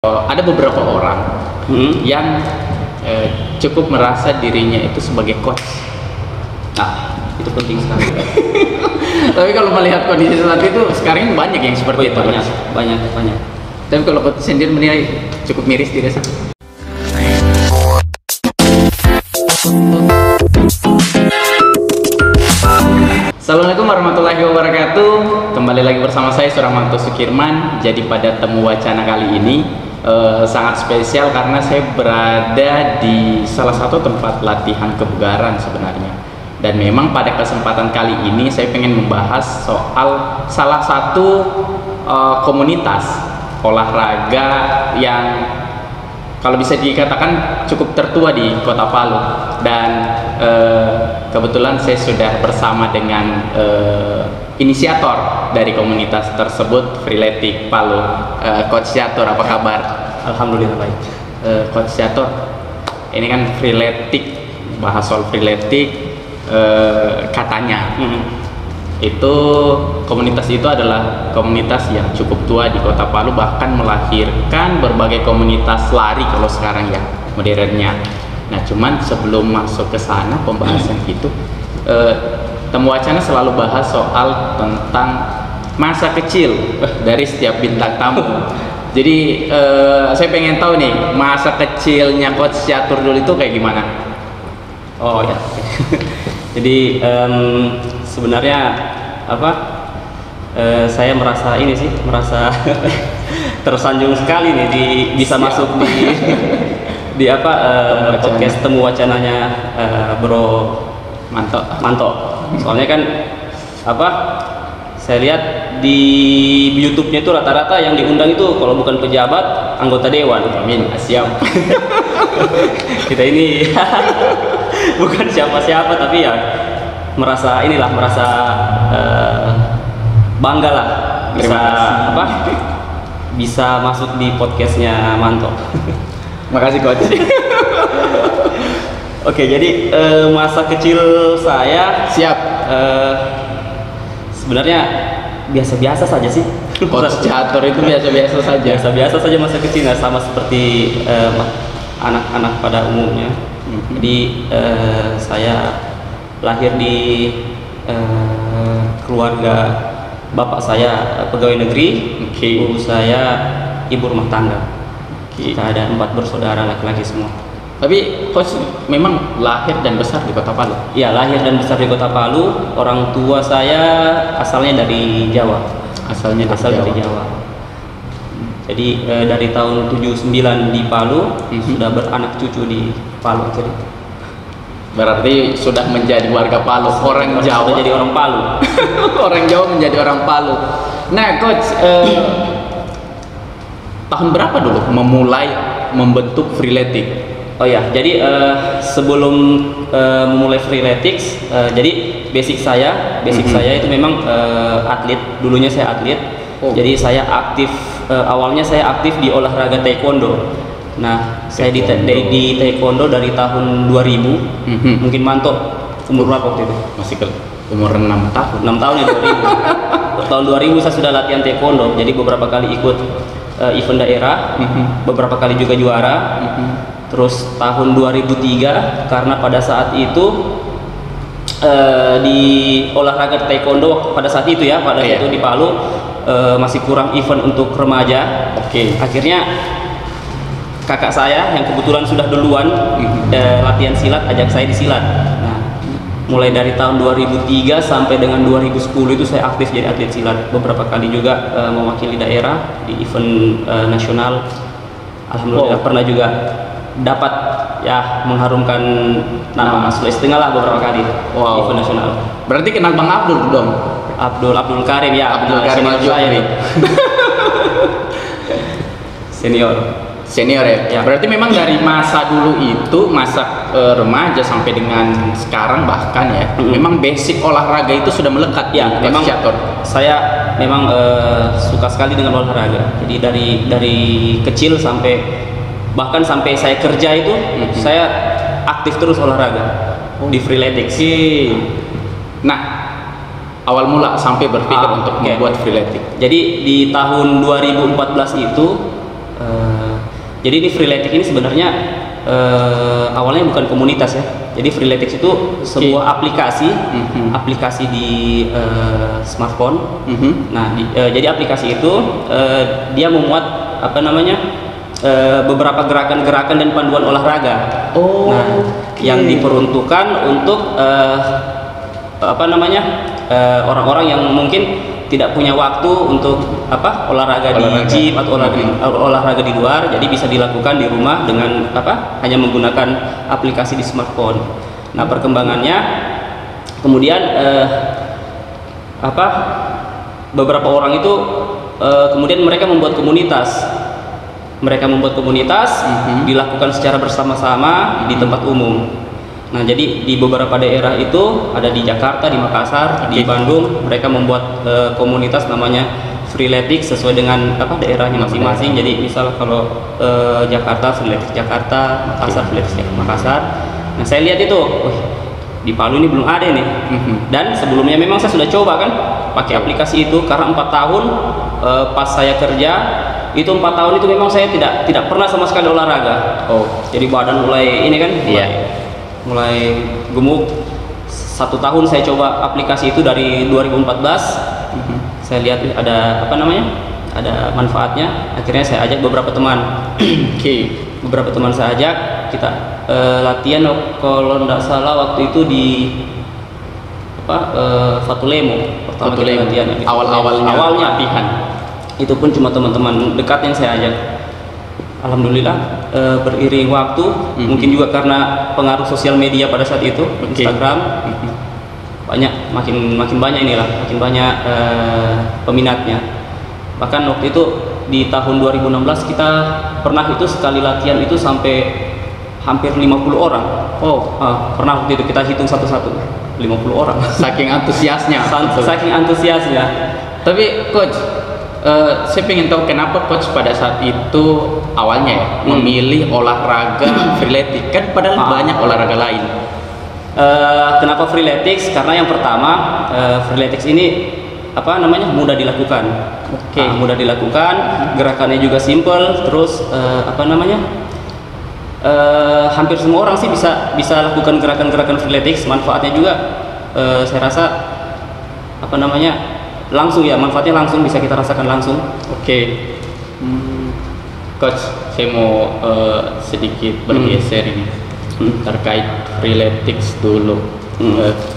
Ada beberapa orang yang cukup merasa dirinya itu sebagai coach. Nah, itu penting sekali. Tapi kalau melihat kondisi saat itu, sekarang banyak yang seperti itu. Banyak. Tapi kalau coach sendiri menilai cukup miris tidak sih? Assalamualaikum warahmatullahi wabarakatuh. Kembali lagi bersama saya Suramanto Sukirman. Jadi pada temu wacana kali ini sangat spesial karena saya berada di salah satu tempat latihan kebugaran sebenarnya. Dan memang pada kesempatan kali ini saya pengen membahas soal salah satu komunitas olahraga yang kalau bisa dikatakan cukup tertua di Kota Palu. Dan kebetulan saya sudah bersama dengan inisiator dari komunitas tersebut, Freeletic Palu, Coach Catur. Apa kabar? Alhamdulillah baik. Coach Catur, ini kan Freeletic, bahas soal Freeletic, katanya itu komunitas itu adalah komunitas yang cukup tua di Kota Palu, bahkan melahirkan berbagai komunitas lari kalau sekarang ya modernnya. Nah, cuman sebelum masuk ke sana pembahasan itu, temu wacana selalu bahas soal tentang masa kecil dari setiap bintang tamu. Jadi saya pengen tahu nih, masa kecilnya Coach Catur dulu itu kayak gimana? Oh ya. Jadi sebenarnya saya merasa tersanjung sekali nih bisa masuk di podcast temu wacananya Bro Manto. Soalnya kan saya lihat di YouTube-nya itu rata-rata yang diundang itu kalau bukan pejabat, anggota dewan. Amin, siap. Kita ini bukan siapa-siapa, tapi ya merasa bangga lah bisa masuk di podcastnya Manto. Makasih Coach. Oke, jadi masa kecil saya siap. Sebenarnya biasa-biasa saja sih. Coach Catur itu biasa-biasa saja. Biasa-biasa saja masa kecilnya, sama seperti anak-anak pada umumnya. Jadi saya lahir di keluarga bapak saya pegawai negeri, ibu saya ibu rumah tangga. Kita ada 4 bersaudara laki-laki semua. Tapi Coach memang lahir dan besar di Kota Palu? Ya, lahir dan besar di Kota Palu. Orang tua saya asalnya dari Jawa. Asalnya dari Jawa. Jadi dari tahun 79 di Palu, sudah beranak cucu di Palu. Jadi berarti sudah menjadi warga Palu, orang Jawa jadi orang Palu. Orang Jawa menjadi orang Palu. Nah Coach, tahun berapa dulu memulai membentuk Freeletic? Oh ya, jadi sebelum memulai Freeletics, jadi basic saya itu memang atlet. Dulunya saya atlet. Jadi saya aktif, awalnya saya aktif di olahraga taekwondo. Nah, saya di taekwondo dari tahun 2000. Mungkin Manto umur berapa waktu itu? Masih umur 6 tahun. 6 tahun ya, 2000. Tahun 2000 saya sudah latihan taekwondo. Jadi beberapa kali ikut event daerah, beberapa kali juga juara. Terus tahun 2003, karena pada saat itu di olahraga taekwondo pada saat itu itu di Palu masih kurang event untuk remaja. Akhirnya kakak saya yang kebetulan sudah duluan latihan silat, ajak saya di silat. Nah, mulai dari tahun 2003 sampai dengan 2010 itu saya aktif jadi atlet silat. Beberapa kali juga mewakili daerah di event nasional. Alhamdulillah pernah juga dapat mengharumkan nama Sulawesi Tengah lah beberapa kali. Event nasional. Berarti kenal Bang Abdul dong? Abdul Karim ya. Abdul Karim saya senior ya. Berarti memang dari masa dulu itu, masa remaja sampai dengan sekarang bahkan ya, memang basic olahraga itu sudah melekat ya. Memang saya memang suka sekali dengan olahraga. Jadi dari kecil sampai bahkan sampai saya kerja itu saya aktif terus olahraga di Freeletics. Nah, awal mula sampai berpikir untuk membuat Freeletic. Jadi di tahun 2014 itu Jadi ini Freeletics ini sebenarnya awalnya bukan komunitas ya. Jadi Freeletics itu sebuah aplikasi di smartphone. Nah, jadi aplikasi itu dia memuat apa namanya beberapa gerakan-gerakan dan panduan olahraga. Yang diperuntukkan untuk apa namanya orang-orang yang mungkin tidak punya waktu untuk olahraga di gym atau olahraga di luar, jadi bisa dilakukan di rumah dengan hanya menggunakan aplikasi di smartphone. Nah, perkembangannya kemudian beberapa orang itu kemudian mereka membuat komunitas. Dilakukan secara bersama-sama di tempat umum. Nah, jadi di beberapa daerah itu ada di Jakarta, di Makassar, di Bandung, mereka membuat komunitas namanya Freeletics sesuai dengan daerahnya masing-masing. Jadi misal kalau Jakarta Freeletics Jakarta, Makassar Freeletics Makassar. Nah, saya lihat itu, di Palu ini belum ada nih. Dan sebelumnya memang saya sudah coba kan pakai aplikasi itu karena 4 tahun pas saya kerja itu 4 tahun itu memang saya tidak pernah sama sekali olahraga. Jadi badan mulai ini kan mulai gemuk. 1 tahun saya coba aplikasi itu dari 2014. Saya lihat ada ada manfaatnya. Akhirnya saya ajak beberapa teman. Beberapa teman saya ajak, kita latihan kalau tidak salah waktu itu di Fatulemo. Latihan awalnya latihan. Itu pun cuma teman-teman dekat yang saya ajak. Alhamdulillah beriring waktu, mungkin juga karena pengaruh sosial media pada saat itu, Instagram, makin banyak makin banyak peminatnya. Bahkan waktu itu di tahun 2016 kita pernah itu sekali latihan itu sampai hampir 50 orang. Pernah waktu itu kita hitung satu-satu 50 orang. Saking antusiasnya. Saking antusiasnya. Tapi coach, saya pengen tahu kenapa coach pada saat itu awalnya memilih olahraga Freeletics, kan padahal banyak olahraga lain. Kenapa Freeletics? Karena yang pertama Freeletics ini mudah dilakukan. Mudah dilakukan, gerakannya juga simple, terus hampir semua orang sih bisa lakukan gerakan-gerakan Freeletics. Manfaatnya juga saya rasa langsung ya, manfaatnya langsung bisa kita rasakan langsung. Coach, saya mau sedikit bergeser ini terkait Freeletics dulu.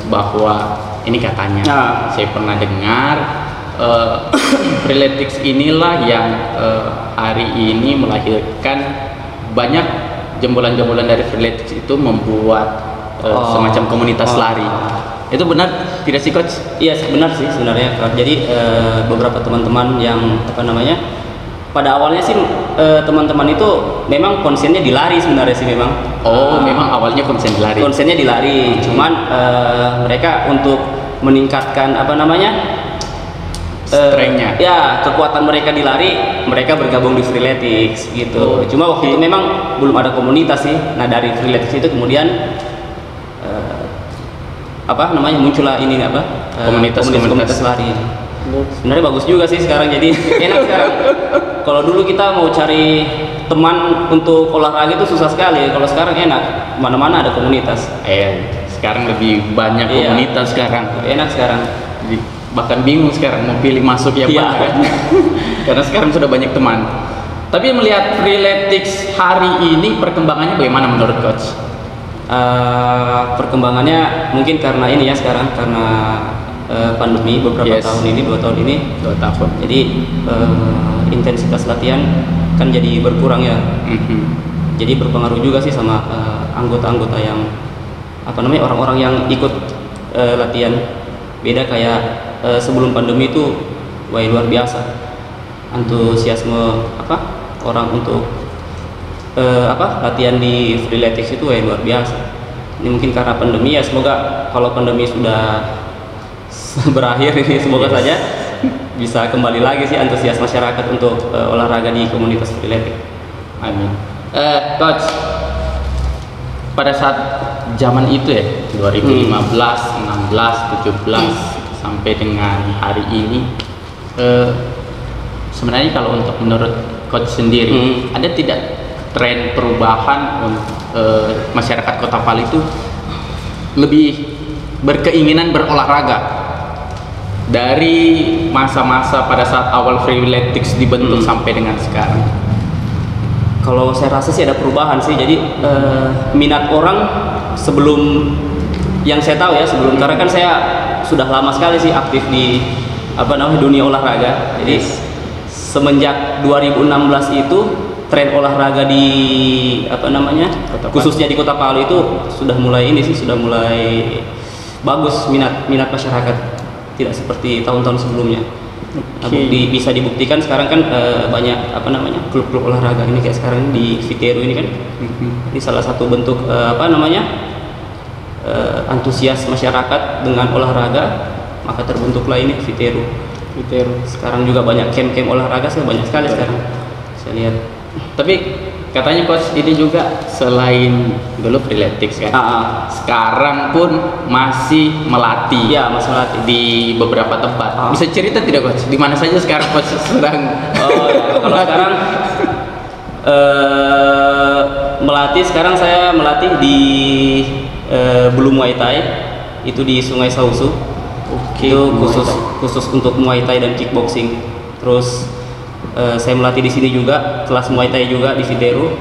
Bahwa ini katanya saya pernah dengar Freeletics inilah yang hari ini melahirkan banyak jembolan-jembolan dari Freeletics itu membuat semacam komunitas lari. Itu benar tidak sih coach? Iya, benar sih sebenarnya. Jadi beberapa teman-teman yang pada awalnya sih teman-teman itu memang konsennya di lari sebenarnya sih memang. Memang awalnya konsennya di lari. Cuman mereka untuk meningkatkan strength-nya. Ya, kekuatan mereka di lari, mereka bergabung di Freeletics gitu. Cuma waktu itu memang belum ada komunitas sih. Nah, dari Freeletics itu kemudian muncullah ini komunitas lari. Sebenarnya bagus juga sih sekarang, jadi enak sekarang. Kalau dulu kita mau cari teman untuk olahraga itu susah sekali. Kalau sekarang enak, mana-mana ada komunitas. Sekarang lebih banyak komunitas sekarang. Enak sekarang. Jadi, bahkan bingung sekarang mau pilih masuk mana kan? Karena sekarang sudah banyak teman. Tapi melihat Freeletics hari ini perkembangannya bagaimana menurut coach? Perkembangannya mungkin karena ini ya sekarang karena pandemi beberapa tahun ini 2 tahun ini. Jadi intensitas latihan kan jadi berkurang ya. Jadi berpengaruh juga sih sama anggota-anggota yang orang-orang yang ikut latihan. Beda kayak sebelum pandemi itu luar biasa antusiasme orang untuk latihan di Freeletics itu luar biasa. Ini mungkin karena pandemi ya, semoga kalau pandemi sudah berakhir ini semoga saja bisa kembali lagi sih antusias masyarakat untuk olahraga di komunitas Freeletics. Amin. Coach, pada saat zaman itu ya 2015, 16, 17 sampai dengan hari ini, sebenarnya kalau untuk menurut coach sendiri ada tidak tren perubahan masyarakat Kota Palu itu lebih berkeinginan berolahraga dari masa-masa pada saat awal Freeletics dibentuk sampai dengan sekarang? Kalau saya rasa sih ada perubahan sih. Jadi minat orang sebelum yang saya tahu ya sebelum, karena kan saya sudah lama sekali sih aktif di dunia olahraga. Jadi semenjak 2016 itu tren olahraga di khususnya di Kota Palu itu sudah mulai bagus minat masyarakat, tidak seperti tahun-tahun sebelumnya. Bisa dibuktikan sekarang kan banyak klub-klub olahraga ini kayak sekarang di Viteru ini kan. Ini salah satu bentuk antusias masyarakat dengan olahraga, maka terbentuklah ini Viteru. Sekarang juga banyak camp-camp olahraga, banyak sekali sekarang saya lihat. Tapi katanya coach ini juga selain dulu Freeletics kan, sekarang pun masih melatih. Ya, masih melatih di beberapa tempat. Bisa cerita tidak coach? Di mana saja sekarang coach sedang? Kalau sekarang melatih, sekarang saya melatih di Blue Muay Thai, itu di Sungai Sausu. Itu khusus untuk Muay Thai dan kickboxing. Terus saya melatih di sini juga kelas Muay Thai juga di Viteru.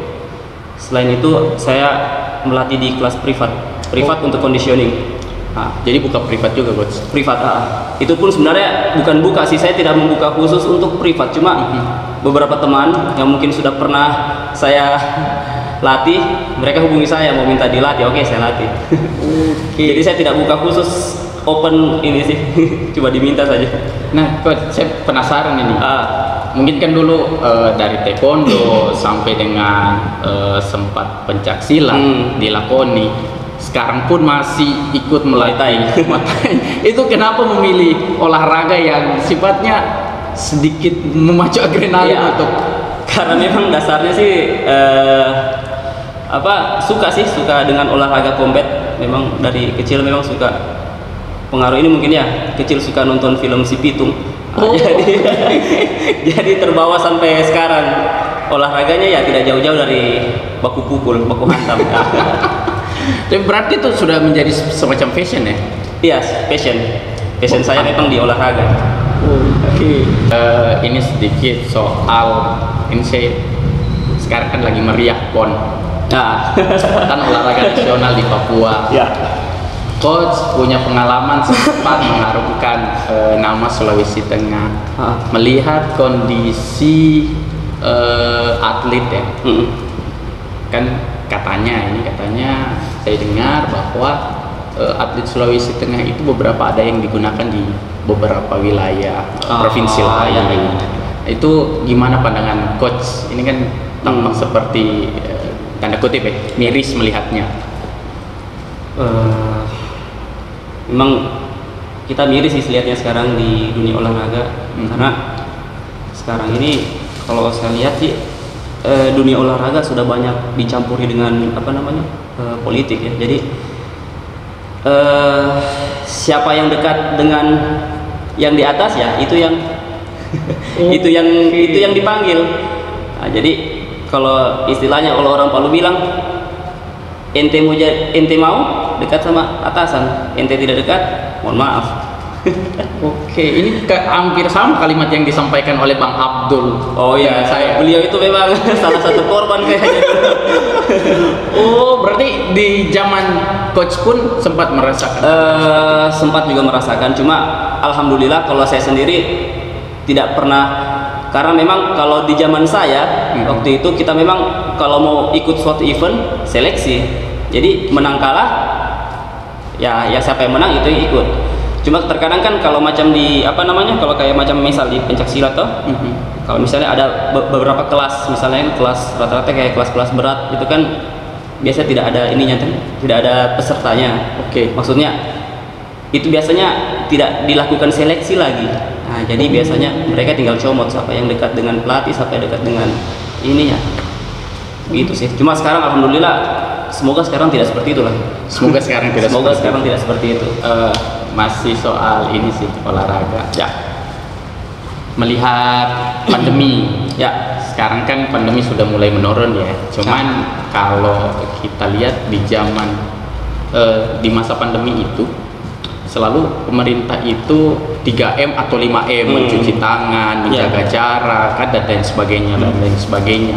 Selain itu saya melatih di kelas privat untuk conditioning. Jadi buka privat juga coach? Privat. Itu pun sebenarnya bukan buka sih, saya tidak membuka khusus untuk privat, cuma beberapa teman yang mungkin sudah pernah saya latih, mereka hubungi saya mau minta dilatih, oke saya latih. Jadi saya tidak buka khusus open ini sih, coba diminta saja. Nah coach, saya penasaran ini. Mungkin kan dulu dari taekwondo sampai dengan sempat pencaksilat dilakoni, sekarang pun masih ikut melatih. Itu kenapa memilih olahraga yang sifatnya sedikit memacu adrenalin? Karena memang dasarnya sih suka dengan olahraga combat. Memang dari kecil memang suka. Pengaruh ini mungkin ya, kecil suka nonton film Si Pitung. Jadi terbawa sampai sekarang. Olahraganya ya tidak jauh-jauh dari baku pukul, baku hantam. Tapi berarti itu sudah menjadi semacam fashion ya? Iya, passion saya memang di olahraga. Ini sedikit soal ini, saya sekarang kan lagi meriah PON. Kan olahraga nasional di Papua. Coach punya pengalaman sempat mengharumkan nama Sulawesi Tengah. Melihat kondisi atlet ya, kan katanya saya dengar bahwa atlet Sulawesi Tengah itu beberapa ada yang digunakan di beberapa wilayah provinsi lain. Itu gimana pandangan coach? Ini kan tampak seperti tanda kutip ya, miris melihatnya. Memang kita miris sih lihatnya sekarang di dunia olahraga, karena sekarang ini kalau saya lihat sih dunia olahraga sudah banyak dicampuri dengan politik ya. Jadi siapa yang dekat dengan yang di atas ya itu yang itu yang dipanggil. Jadi kalau istilahnya kalau orang Palu bilang, ente mau dekat sama atasan, ente tidak dekat, mohon maaf. Ini hampir sama kalimat yang disampaikan oleh Bang Abdul. Beliau itu memang salah satu korban kayaknya. Berarti di zaman coach pun sempat merasakan? Sempat juga merasakan, cuma alhamdulillah kalau saya sendiri tidak pernah, karena memang kalau di zaman saya waktu itu kita memang kalau mau ikut suatu event seleksi, jadi menang kalah ya siapa yang menang itu yang ikut. Cuma terkadang kan kalau macam di kalau kayak macam misal di pencaksilat toh, kalau misalnya ada beberapa kelas, misalnya kelas rata-rata kayak kelas-kelas berat itu kan biasa tidak ada ininya kan, tidak ada pesertanya. Maksudnya itu biasanya tidak dilakukan seleksi lagi. Nah, jadi biasanya mereka tinggal comot siapa yang dekat dengan pelatih, siapa yang dekat dengan ininya. Gitu sih. Cuma sekarang alhamdulillah semoga sekarang tidak seperti itu lah. Semoga sekarang tidak seperti itu. Masih soal ini sih, olahraga. Melihat pandemi sekarang kan pandemi sudah mulai menurun ya. Cuman kalau kita lihat di zaman di masa pandemi itu selalu pemerintah itu 3M atau 5M, mencuci tangan, menjaga jarak, dan lain sebagainya dan lain sebagainya.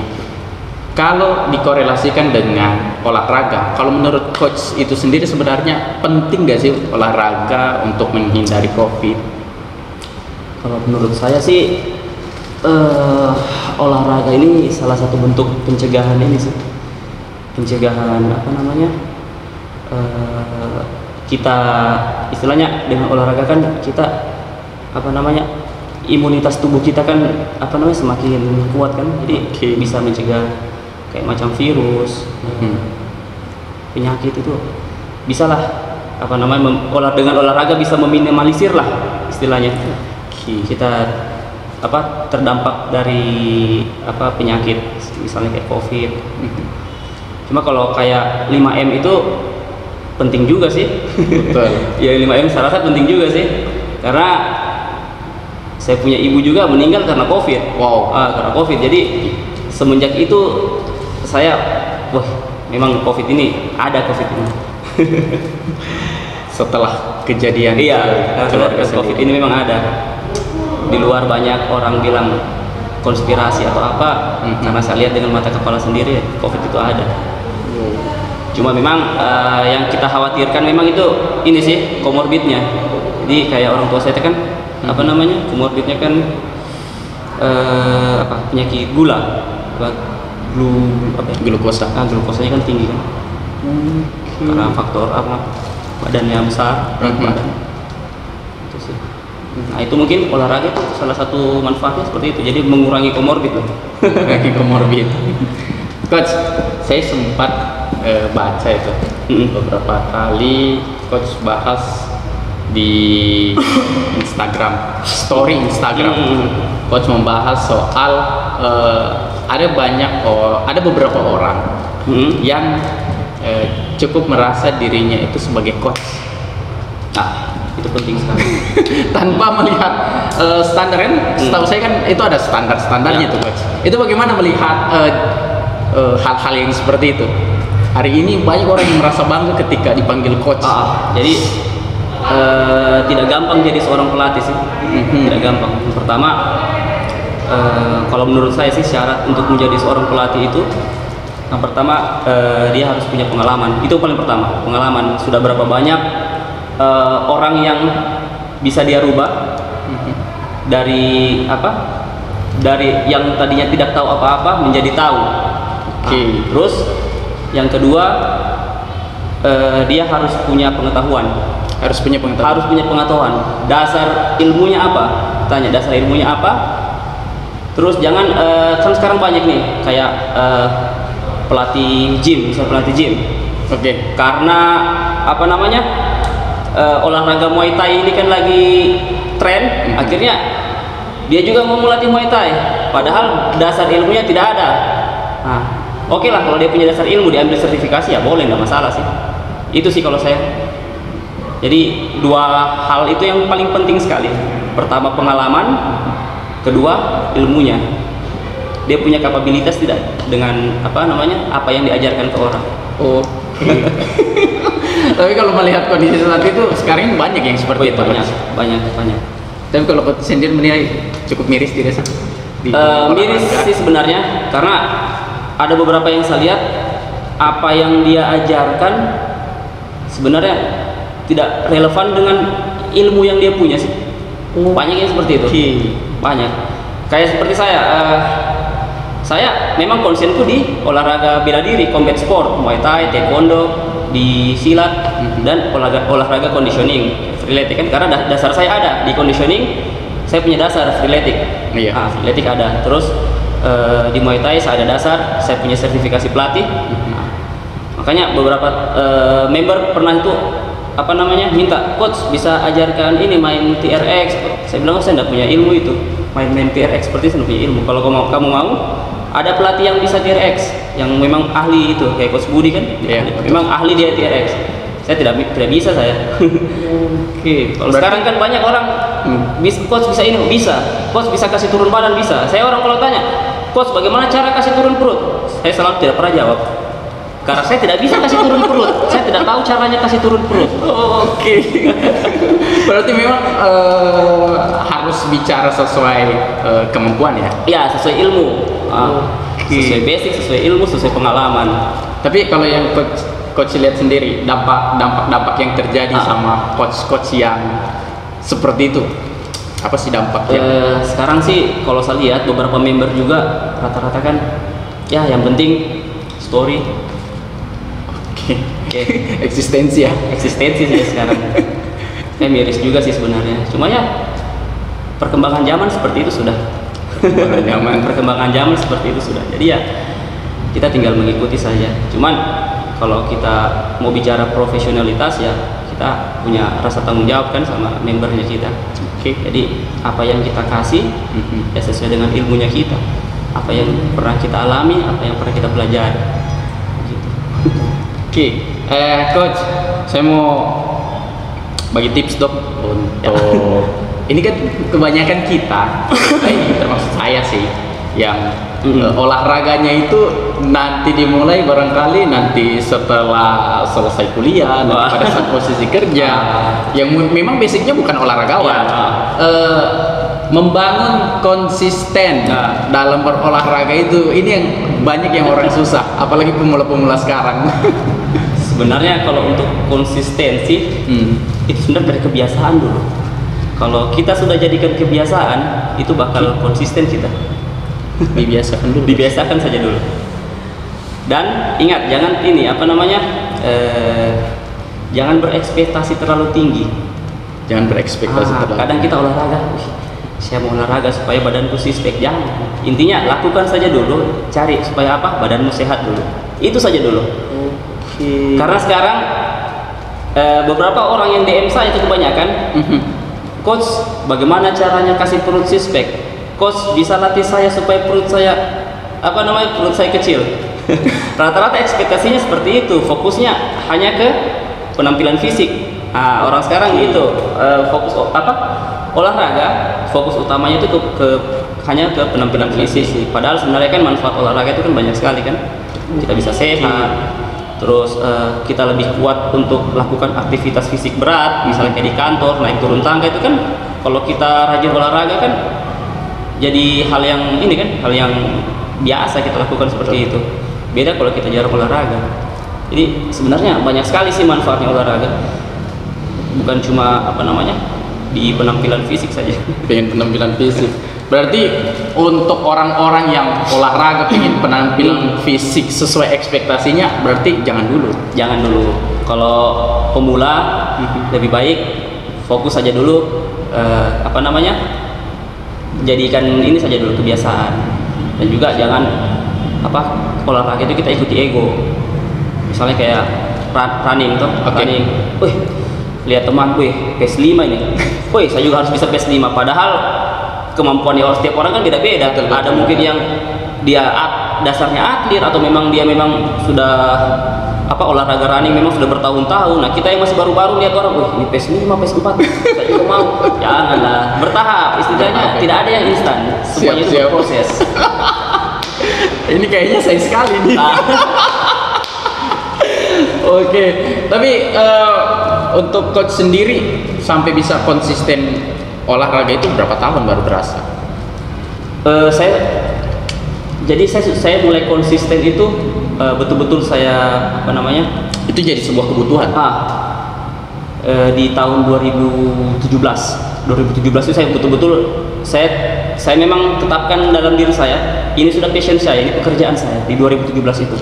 Kalau dikorelasikan dengan olahraga, kalau menurut coach itu sendiri sebenarnya penting nggak sih olahraga untuk menghindari COVID? Kalau menurut saya sih olahraga ini salah satu bentuk pencegahan ini sih, pencegahan apa namanya, kita istilahnya dengan olahraga kan kita apa namanya, imunitas tubuh kita kan apa namanya semakin kuat kan, jadi bisa mencegah kayak macam virus, penyakit itu bisa lah apa namanya dengan olahraga bisa meminimalisir lah istilahnya kita apa terdampak dari apa penyakit misalnya kayak COVID. Cuma kalau kayak 5M itu penting juga sih. Betul. Ya 5M saya rasa penting juga sih, karena saya punya ibu juga meninggal karena COVID. Wow. Karena COVID. Jadi semenjak itu saya, wah memang COVID ini ada COVID ini. Setelah kejadian keluarga COVID ini memang ada. Di luar banyak orang bilang konspirasi atau apa, karena saya lihat dengan mata kepala sendiri COVID itu ada. Cuma memang yang kita khawatirkan memang itu ini sih komorbidnya. Jadi kayak orang tua saya itu kan apa namanya komorbidnya kan apa penyakit gula, glukosa. Glukosanya kan tinggi kan. Karena faktor apa badannya besar, badan. Itu sih. Nah itu mungkin olahraga itu salah satu manfaatnya seperti itu, jadi mengurangi komorbid. Mengurangi komorbid. Coach, saya sempat baca itu beberapa kali coach bahas di Instagram, story Instagram. Coach membahas soal ada beberapa orang yang cukup merasa dirinya itu sebagai coach. Itu penting sekali. Tanpa melihat standar kan, setahu saya kan itu ada standarnya tuh coach. Itu bagaimana melihat hal-hal yang seperti itu? Hari ini banyak orang yang merasa bangga ketika dipanggil coach. Jadi tidak gampang jadi seorang pelatih sih. Tidak gampang. Pertama, kalau menurut saya sih syarat untuk menjadi seorang pelatih itu, yang pertama dia harus punya pengalaman. Itu paling pertama, pengalaman. Sudah berapa banyak orang yang bisa dia rubah dari apa? Dari yang tadinya tidak tahu apa-apa menjadi tahu. Terus yang kedua dia harus punya pengetahuan. Harus punya pengetahuan. Dasar ilmunya apa? Tanya dasar ilmunya apa? Terus jangan kan sekarang banyak nih kayak pelatih gym, misal pelatih gym. Karena apa namanya? Olahraga Muay Thai ini kan lagi tren, akhirnya dia juga mau melatih Muay Thai, padahal dasar ilmunya tidak ada. Oke lah kalau dia punya dasar ilmu, diambil sertifikasi ya boleh, nggak masalah sih. Itu sih kalau saya. Jadi dua hal itu yang paling penting sekali. Pertama pengalaman, kedua ilmunya. Dia punya kapabilitas tidak dengan apa namanya apa yang diajarkan ke orang. Tapi kalau melihat kondisi saat itu sekarang banyak yang seperti itu. Banyak. Tapi kalau coach sendiri menilai cukup miris tidak sih? Miris sih sebenarnya, karena ada beberapa yang saya lihat apa yang dia ajarkan sebenarnya tidak relevan dengan ilmu yang dia punya sih. Banyak yang seperti itu. Banyak. Kayak seperti saya memang konsenku di olahraga bela diri, combat sport, Muay Thai, Taekwondo, di silat dan olahraga conditioning, freeletics kan, karena dasar saya ada di conditioning, saya punya dasar freeletics. Freeletics ada. Terus di Muay Thai saya ada dasar, saya punya sertifikasi pelatih. Makanya beberapa member pernah itu apa namanya minta, coach bisa ajarkan ini main TRX. Saya bilang saya tidak punya ilmu itu, main TRX seperti saya tidak punya ilmu. Kalau kamu mau ada pelatih yang bisa TRX yang memang ahli itu kayak coach Budi kan, memang ahli dia TRX. Saya tidak bisa saya. Kalau sekarang kan banyak orang coach bisa ini, bisa coach bisa kasih turun badan, bisa. Saya orang kalau tanya coach bagaimana cara kasih turun perut? Saya selalu tidak pernah jawab. Karena saya tidak bisa kasih turun perut. Saya tidak tahu caranya kasih turun perut. Oke. Berarti memang harus bicara sesuai kemampuan ya? Ya, sesuai ilmu. Sesuai basic, sesuai ilmu, sesuai pengalaman. Tapi kalau yang coach lihat sendiri, dampak yang terjadi sama coach yang seperti itu, apa sih dampaknya? Sekarang sih kalau saya lihat beberapa member juga rata-rata kan, ya yang penting story. Oke. Eksistensi ya? Eksistensi sih sekarang. Miris juga sih sebenarnya. Cuma ya perkembangan zaman seperti itu sudah. Perkembangan zaman seperti itu sudah. Jadi ya kita tinggal mengikuti saja. Cuman kalau kita mau bicara profesionalitas ya kita punya rasa tanggung jawab kan sama membernya kita. Oke. Jadi apa yang kita kasih ya sesuai dengan ilmunya kita. Apa yang pernah kita alami, apa yang pernah kita pelajari. Gitu. Oke, coach, saya mau bagi tips dong untuk ini kan kebanyakan kita, ini termasuk saya sih, yang olahraganya itu nanti dimulai barangkali nanti setelah selesai kuliah, nanti pada saat posisi kerja, yang memang basicnya bukan olahragawan. Membangun konsisten dalam berolahraga itu ini yang banyak yang orang susah, apalagi pemula-pemula sekarang. Sebenarnya kalau untuk konsistensi itu sebenarnya dari kebiasaan dulu. Kalau kita sudah jadikan kebiasaan itu bakal konsisten kita. Dibiasakan dulu. Dibiasakan saja dulu. Dan ingat jangan ini apa namanya jangan berekspektasi terlalu tinggi. Jangan berekspektasi terlalu. Kadang kita olahraga, saya mau olahraga supaya badanku six-pack, jangan. Intinya lakukan saja dulu, cari supaya apa? Badanmu sehat dulu. Itu saja dulu. Karena sekarang beberapa orang yang DM saya itu kebanyakan, coach bagaimana caranya kasih perut six-pack? Coach bisa latih saya supaya perut saya perut saya kecil. Rata-rata ekspektasinya seperti itu, fokusnya hanya ke penampilan fisik. Orang sekarang gitu, fokus olahraga, fokus utamanya itu hanya ke penampilan fisik. Padahal sebenarnya kan manfaat olahraga itu kan banyak sekali kan. Kita bisa sehat. Terus kita lebih kuat untuk melakukan aktivitas fisik berat, misalnya kayak di kantor, naik turun tangga itu kan kalau kita rajin olahraga kan jadi hal yang ini kan, hal yang biasa kita lakukan seperti itu. Beda kalau kita jarang olahraga. Jadi sebenarnya banyak sekali sih manfaatnya olahraga. Bukan cuma di penampilan fisik saja. Pengen penampilan fisik. Berarti untuk orang-orang yang olahraga pengen penampilan fisik sesuai ekspektasinya, berarti jangan dulu. Jangan dulu. Kalau pemula lebih baik fokus saja dulu jadikan ini saja dulu kebiasaan. Dan juga jangan olahraga itu kita ikuti ego. Misalnya kayak running tuh, running. Lihat teman, PES 5 ini. Saya juga harus bisa PES 5 padahal kemampuan setiap orang kan beda-beda. Ada mungkin yang dia dasarnya atlet atau memang dia sudah olahraga running memang sudah bertahun-tahun. Nah, kita yang masih baru-baru lihat orang, ini PES 5, PES 4, saya juga mau. Janganlah, bertahap. Istilahnya tidak ada yang instan. Semuanya itu berproses. Ini kayaknya saya sekali nih. Oke, tapi untuk coach sendiri sampai bisa konsisten olahraga itu berapa tahun baru berasa? Saya mulai konsisten itu betul-betul saya itu jadi sebuah kebutuhan. Di tahun 2017 itu saya betul-betul saya memang tetapkan dalam diri saya ini sudah passion saya, ini pekerjaan saya di 2017 itu.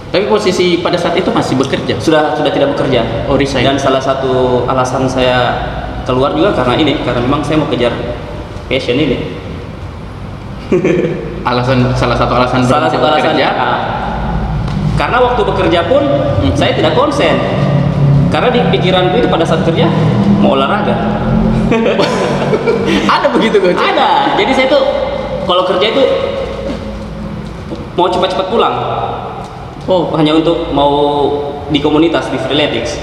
Tapi posisi pada saat itu masih bekerja? Sudah tidak bekerja. Resign. Dan salah satu alasan saya keluar juga karena memang saya mau kejar passion ini. Salah satu alasan bekerja. Karena waktu bekerja pun saya tidak konsen. Karena di pikiranku itu pada saat kerja mau olahraga. Ada begitu coach? Ada. Jadi saya tuh kalau kerja itu mau cepat-cepat pulang. Hanya untuk mau di komunitas di Freeletics.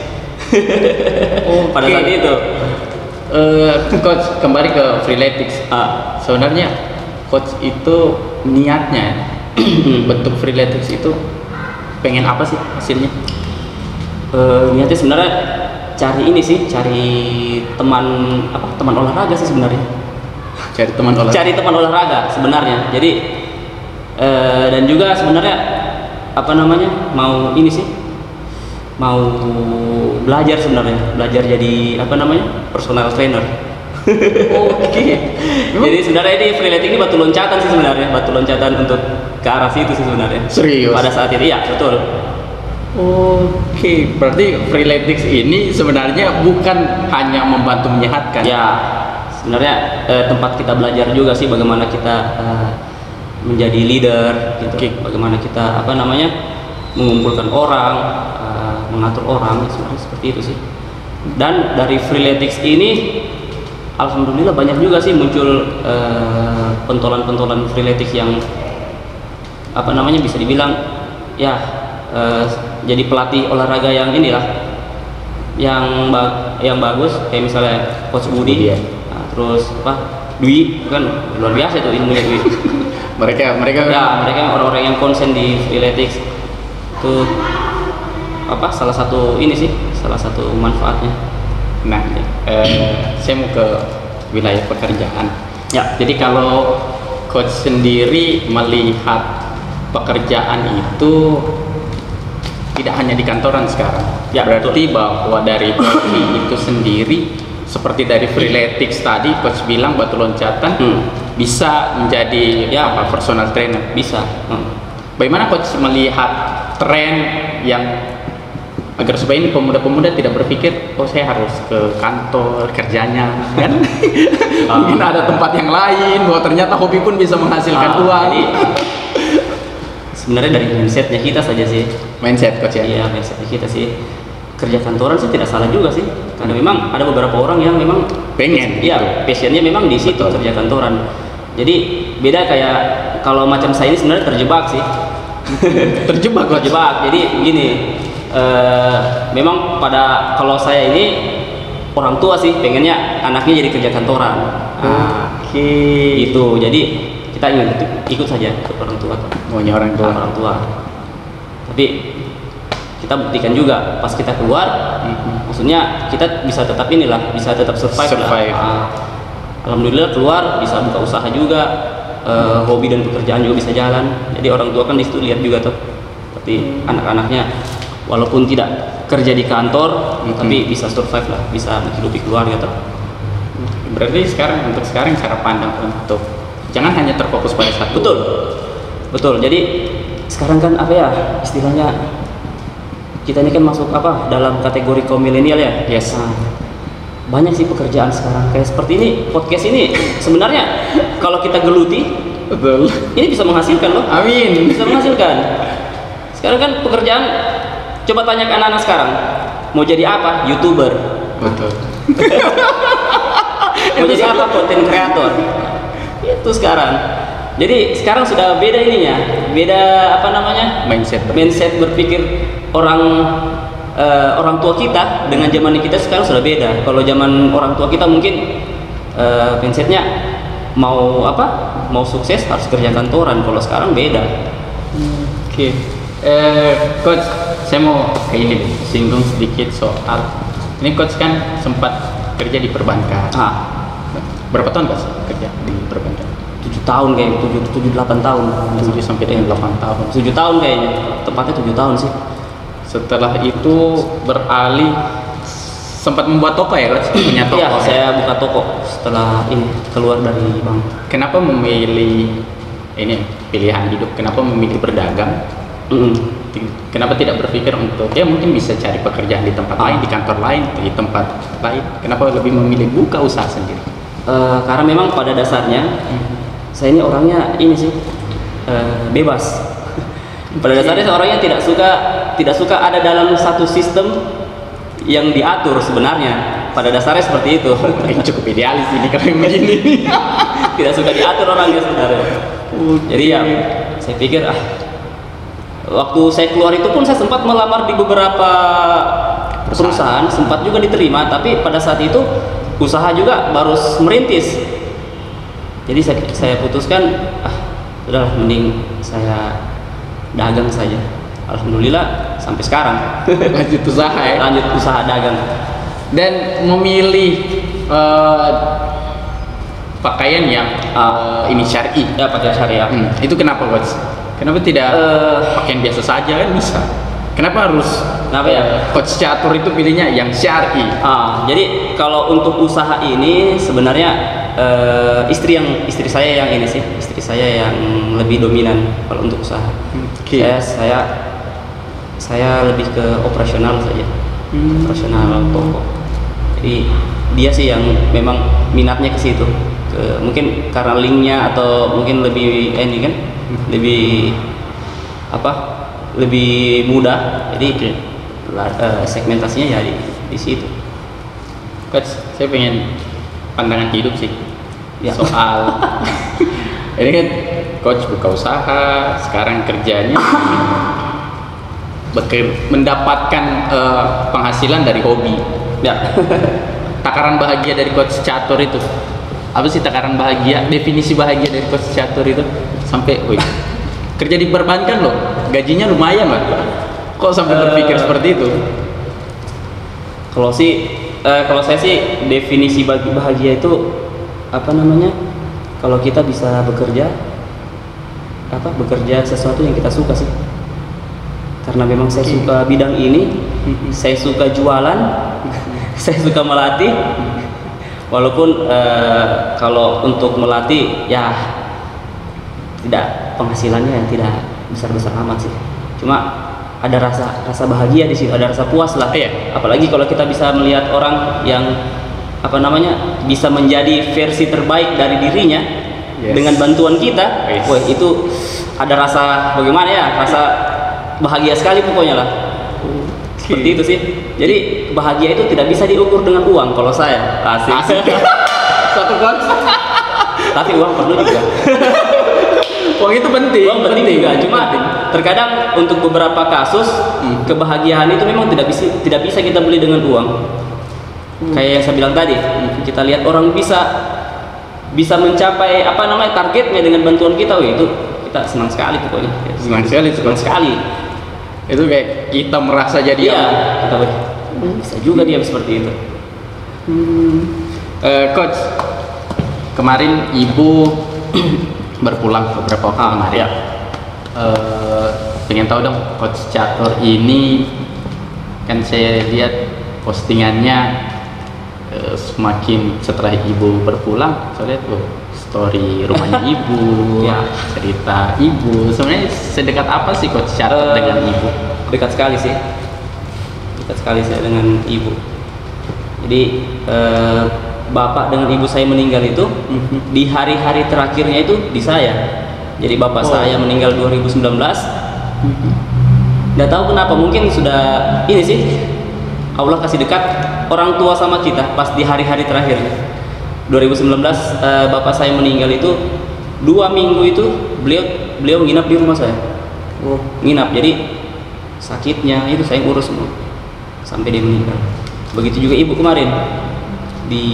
Pada saat itu. Coach, kembali ke Freeletics. Sebenarnya coach itu niatnya bentuk freeletics itu pengen apa sih hasilnya? Niatnya sebenarnya cari ini sih, cari teman teman olahraga sih sebenarnya. Cari teman olahraga sebenarnya. Jadi dan juga sebenarnya mau ini sih, mau belajar sebenarnya, belajar jadi personal trainer. Oke. Jadi sebenarnya ini freeletics ini batu loncatan sih sebenarnya, batu loncatan untuk ke arah situ sih sebenarnya. Serius? Pada saat itu ya betul. Oke, berarti freeletics ini sebenarnya bukan hanya membantu menyehatkan. Ya, sebenarnya tempat kita belajar juga sih bagaimana kita menjadi leader gitu. Oke. Bagaimana kita mengumpulkan orang, mengatur orang, sebenarnya seperti itu sih. Dan dari freeletics ini alhamdulillah banyak juga sih muncul pentolan-pentolan freeletics yang bisa dibilang ya jadi pelatih olahraga yang yang bagus, kayak misalnya Coach Budi ya. Nah, terus Dwi kan luar biasa itu ilmunya Dwi. mereka orang-orang yang konsen di freeletics itu salah satu manfaatnya. Nah, saya mau ke wilayah pekerjaan. Ya. Jadi kalau coach sendiri melihat pekerjaan itu tidak hanya di kantoran sekarang. Ya, berarti bahwa dari hobi itu sendiri seperti dari freeletics tadi coach bilang batu loncatan bisa menjadi personal trainer. Bisa. Bagaimana coach melihat tren yang agar supaya ini pemuda-pemuda tidak berpikir saya harus ke kantor kerjanya kan? Mungkin ada tempat yang lain bahwa ternyata hobi pun bisa menghasilkan uang. Jadi, sebenarnya dari mindsetnya kita saja sih. Mindset coach ya? Iya, mindsetnya kita sih. Kerja kantoran sih tidak salah juga sih, karena memang ada beberapa orang yang memang pengen. Iya, passionnya memang di situ. Betul. Kerja kantoran. Jadi beda kayak kalau macam saya ini sebenarnya terjebak sih. Terjebak. Jadi gini, memang kalau saya ini orang tua sih pengennya anaknya jadi kerja kantoran. Oke. Itu jadi kita ikut saja ke orang tua. Maunya orang tua. Tapi kita buktikan juga pas kita keluar, maksudnya kita bisa tetap survive. Lah. Alhamdulillah keluar bisa buka usaha juga, hobi dan pekerjaan juga bisa jalan. Jadi orang tua kan di situ lihat juga tuh, seperti anak-anaknya walaupun tidak kerja di kantor, tapi bisa survive lah, bisa menghidupi keluarga tuh. Berarti untuk sekarang cara pandang untuk jangan hanya terfokus pada satu. Betul. Jadi sekarang kan istilahnya kita ini kan masuk dalam kategori kaum milenial ya. Yes. Nah, banyak sih pekerjaan sekarang kayak seperti ini, podcast ini sebenarnya kalau kita geluti, betul. Ini bisa menghasilkan loh. Amin. Bisa menghasilkan. Sekarang kan pekerjaan, coba tanya ke anak-anak sekarang, mau jadi apa? YouTuber. Betul. Mau jadi apa? Content creator. Itu sekarang. Jadi sekarang sudah beda ininya, beda mindset berpikir orang tua kita dengan zaman kita sekarang sudah beda. Kalau zaman orang tua kita mungkin mindsetnya mau sukses harus kerja kantoran. Kalau sekarang beda. Oke. Coach, saya mau singgung sedikit soal ini. Coach kan sempat kerja di perbankan. Berapa tahun Coach kerja di perbankan? 7 tahun kayaknya, 7-8 tahun. 7 sampai dengan 8 tahun. 7 tahun kayaknya, tepatnya 7 tahun sih. Setelah itu beralih sempat membuat toko ya Coach? Punya toko. Iya, saya buka toko setelah ini keluar dari bank. Kenapa memilih pilihan hidup? Kenapa memilih berdagang? Kenapa tidak berpikir untuk mungkin bisa cari pekerjaan di tempat lain, di kantor lain, di tempat lain? Kenapa lebih memilih buka usaha sendiri? Karena memang pada dasarnya saya ini orangnya bebas. Pada dasarnya saya orangnya tidak suka ada dalam satu sistem yang diatur sebenarnya. Pada dasarnya seperti itu. Cukup idealis ini kalau begini. Tidak suka diatur orangnya sebenarnya. Jadi saya pikir waktu saya keluar itu pun saya sempat melamar di beberapa perusahaan, sempat juga diterima, tapi pada saat itu usaha juga baru merintis. Jadi saya putuskan Udahlah, mending saya dagang saja. Alhamdulillah sampai sekarang Lanjut usaha ya. lanjut usaha dagang. Dan memilih pakaian yang ini syar'i. Ya, pakai syariah. Itu kenapa coach? Kenapa tidak pakaian biasa saja kan bisa? Kenapa harus Kenapa ya? coach catur itu pilihnya yang syar'i? Jadi kalau untuk usaha ini sebenarnya istri saya yang ini sih, istri saya yang lebih dominan kalau untuk usaha. Oke. Saya lebih ke operasional saja, operasional toko. Jadi dia sih yang memang minatnya ke situ. Mungkin karena linknya atau mungkin lebih ini kan, lebih lebih mudah. Jadi segmentasinya ya di situ. Coach, saya pengen pandangan hidup sih Ya. soal ini kan coach buka usaha, sekarang kerjanya mendapatkan penghasilan dari hobi. Ya. Takaran bahagia dari coach catur itu apa sih? Takaran bahagia, definisi bahagia dari coach catur itu sampai kerja di perbankan loh, gajinya lumayan lah, kok sampai berpikir seperti itu? Kalau saya sih definisi bahagia itu kalau kita bisa bekerja sesuatu yang kita suka sih. Karena memang saya suka bidang ini, saya suka jualan, saya suka melatih. Walaupun kalau untuk melatih ya tidak, penghasilannya yang tidak besar-besar amat sih. Cuma ada rasa bahagia di situ, ada rasa puas lah. Iya. Apalagi kalau kita bisa melihat orang yang bisa menjadi versi terbaik dari dirinya dengan bantuan kita. Yes. Wah, itu ada rasa bagaimana ya? Rasa bahagia sekali pokoknya lah. Seperti itu sih. Jadi bahagia itu tidak bisa diukur dengan uang kalau saya. Asik. Satu konsep. Tapi uang perlu juga. Uang itu penting. Uang penting juga. Cuma terkadang untuk beberapa kasus kebahagiaan itu memang tidak bisa kita beli dengan uang. Kayak yang saya bilang tadi, kita lihat orang bisa mencapai targetnya dengan bantuan kita, itu kita senang sekali pokoknya. Senang sekali. Itu kayak kita merasa jadi kita bisa juga dia seperti itu. Coach, kemarin ibu berpulang beberapa waktu kemarin. Ya. Pengen tahu dong, coach catur ini kan saya lihat postingannya semakin setelah ibu berpulang, saya lihat story rumahnya ibu, cerita ibu. Sebenarnya sedekat apa sih coach catur dengan ibu? Dekat sekali sih. Dekat sekali saya dengan ibu. Jadi bapak dengan ibu saya meninggal itu di hari-hari terakhirnya itu di saya. Jadi bapak saya meninggal 2019. Nggak tahu kenapa, mungkin sudah ini sih, Allah kasih dekat orang tua sama kita pas di hari-hari terakhir. 2019 bapak saya meninggal itu 2 minggu itu beliau nginap di rumah saya. Nginap, jadi sakitnya itu saya urus semua sampai dia meninggal. Begitu juga ibu kemarin di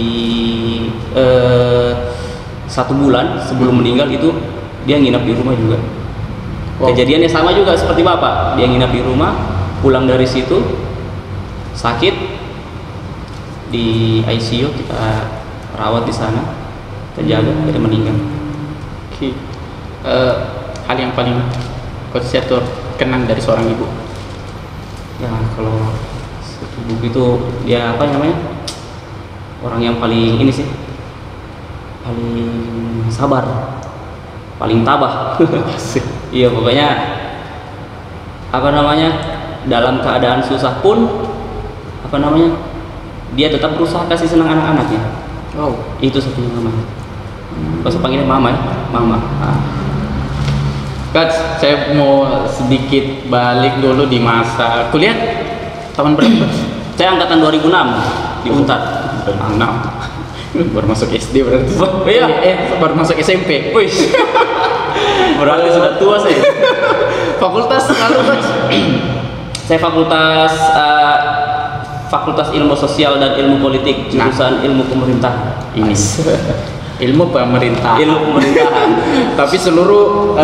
1 bulan sebelum meninggal itu dia nginap di rumah juga. Kejadiannya sama juga seperti bapak, dia nginap di rumah, pulang dari situ sakit di ICU, kita rawat di sana, kita jaga, dia meninggal. Hal yang paling coach catur kenang dari seorang ibu? Ya kalau ibu itu dia orang yang paling ini sih, paling sabar, paling tabah. Iya, pokoknya dalam keadaan susah pun dia tetap berusaha kasih senang anak-anaknya. Itu satunya mama. Kalau saya panggilnya mama ya, mama. Coach, saya mau sedikit balik dulu di masa kuliah. Tahun berapa? Saya angkatan 2006 di Untar. 2006. Baru masuk SD berarti. Iya. Baru masuk SMP. Wih. Berarti sudah tua saya. Fakultas lalu coach? Saya fakultas Ilmu Sosial dan Ilmu Politik, jurusan Ilmu Pemerintah. Ini ilmu pemerintahan. Ilmu pemerintahan. Tapi seluruh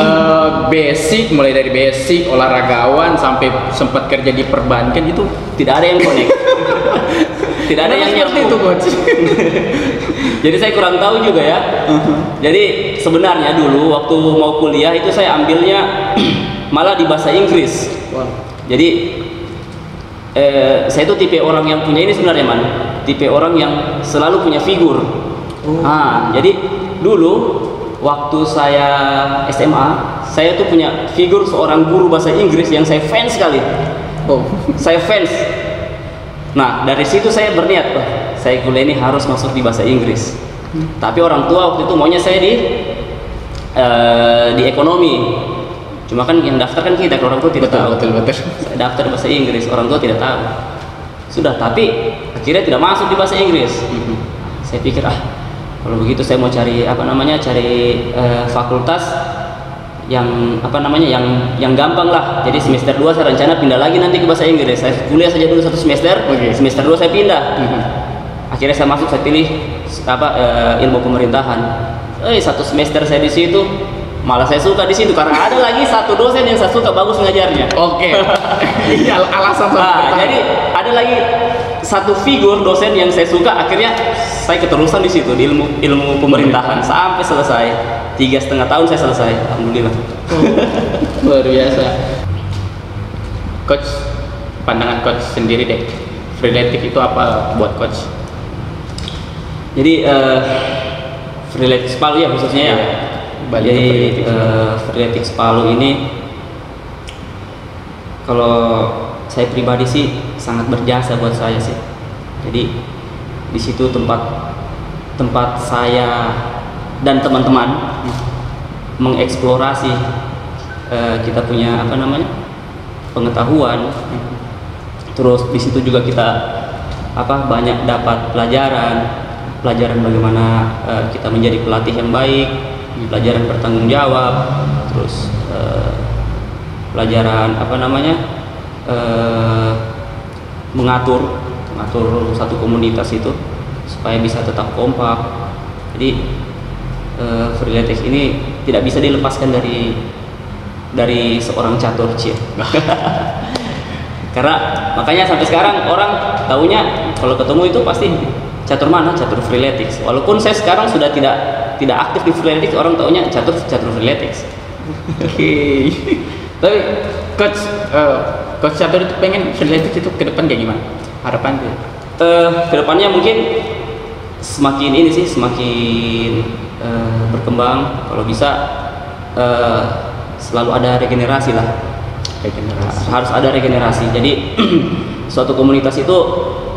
basic, mulai dari basic olaragawan sampai sempat kerja di perbankan itu Tidak ada yang connect. Tidak ada yang seperti itu, coach. Jadi saya kurang tahu juga ya. Jadi sebenarnya dulu waktu mau kuliah itu saya ambilnya malah di bahasa Inggris. Wow. Jadi saya itu tipe orang yang punya ini sebenarnya man. Tipe orang yang selalu punya figur. Jadi dulu waktu saya SMA, saya tuh punya figur seorang guru bahasa Inggris yang saya fans sekali. Saya fans. Nah, dari situ saya berniat, saya kuliah ini harus masuk di bahasa Inggris. Tapi orang tua waktu itu maunya saya di ekonomi. Cuma kan yang daftar kan kita, orang tua tidak tahu. Betul. Saya daftar bahasa Inggris, orang tua tidak tahu. Sudah, tapi akhirnya tidak masuk di bahasa Inggris. Saya pikir kalau begitu saya mau cari fakultas yang yang gampang lah. Jadi semester 2 saya rencana pindah lagi nanti ke bahasa Inggris. Saya kuliah saja dulu 1 semester. Semester 2 saya pindah. Akhirnya saya masuk, saya pilih ilmu pemerintahan. 1 semester saya di situ, malah saya suka di situ karena ada lagi satu dosen yang saya suka, bagus ngajarnya. Ini alasan jadi ada lagi satu figur dosen yang saya suka, akhirnya saya keterusan di situ di ilmu pemerintahan sampai selesai. 3,5 tahun saya selesai, alhamdulillah. Luar biasa. Coach, pandangan coach sendiri deh, freeletics itu apa buat coach? Jadi freeletics Palu ya khususnya ya. Jadi freeletics Palu ini kalau saya pribadi sih sangat berjasa buat saya sih. Jadi di situ tempat saya dan teman-teman mengeksplorasi kita punya pengetahuan. Terus di situ juga kita banyak dapat pelajaran bagaimana kita menjadi pelatih yang baik, pelajaran bertanggung jawab, terus pelajaran mengatur satu komunitas itu supaya bisa tetap kompak. Jadi freeletics ini tidak bisa dilepaskan dari seorang catur cie. Karena makanya sampai sekarang orang taunya kalau ketemu itu pasti catur mana, catur freeletics. Walaupun saya sekarang sudah tidak aktif di freeletics, orang taunya catur freeletics. Tapi coach catur itu pengen freeletics itu ke depan kayak gimana? Harapan tuh? Kedepannya mungkin semakin berkembang. Kalau bisa selalu ada regenerasi lah. Harus ada regenerasi. Jadi suatu komunitas itu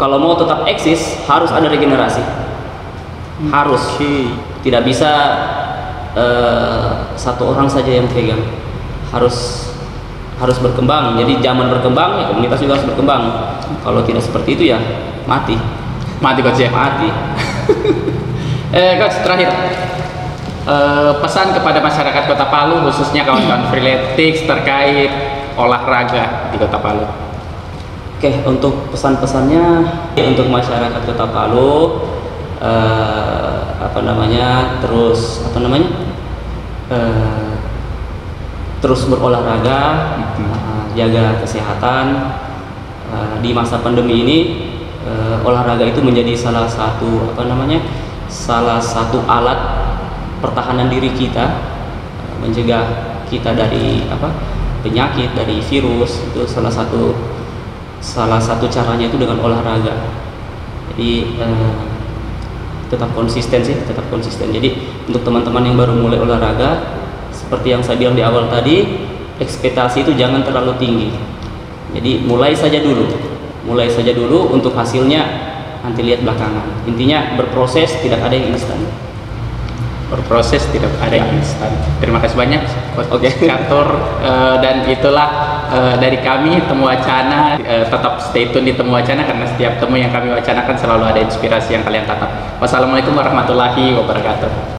kalau mau tetap eksis harus ada regenerasi. Harus. Tidak bisa satu orang saja yang pegang. Harus berkembang. Jadi zaman berkembang ya komunitas juga harus berkembang. Kalau tidak seperti itu ya mati coach ya. Mati. Coach, terakhir pesan kepada masyarakat Kota Palu khususnya kawan-kawan freeletics terkait olahraga di Kota Palu. Oke, untuk pesan-pesannya untuk masyarakat Kota Palu terus berolahraga, jaga kesehatan. Di masa pandemi ini olahraga itu menjadi salah satu alat pertahanan diri kita, mencegah kita dari penyakit, dari virus. Itu salah satu caranya itu dengan olahraga. Jadi tetap konsisten. Jadi untuk teman-teman yang baru mulai olahraga, seperti yang saya bilang di awal tadi, ekspektasi itu jangan terlalu tinggi. Jadi mulai saja dulu, untuk hasilnya nanti lihat belakangan. Intinya berproses, tidak ada yang instan. Terima kasih banyak Coach Catur, dan itulah dari kami Temu Wacana. Tetap stay tune di Temu Wacana karena setiap temu yang kami wacanakan selalu ada inspirasi yang kalian tangkap. Wassalamualaikum warahmatullahi wabarakatuh.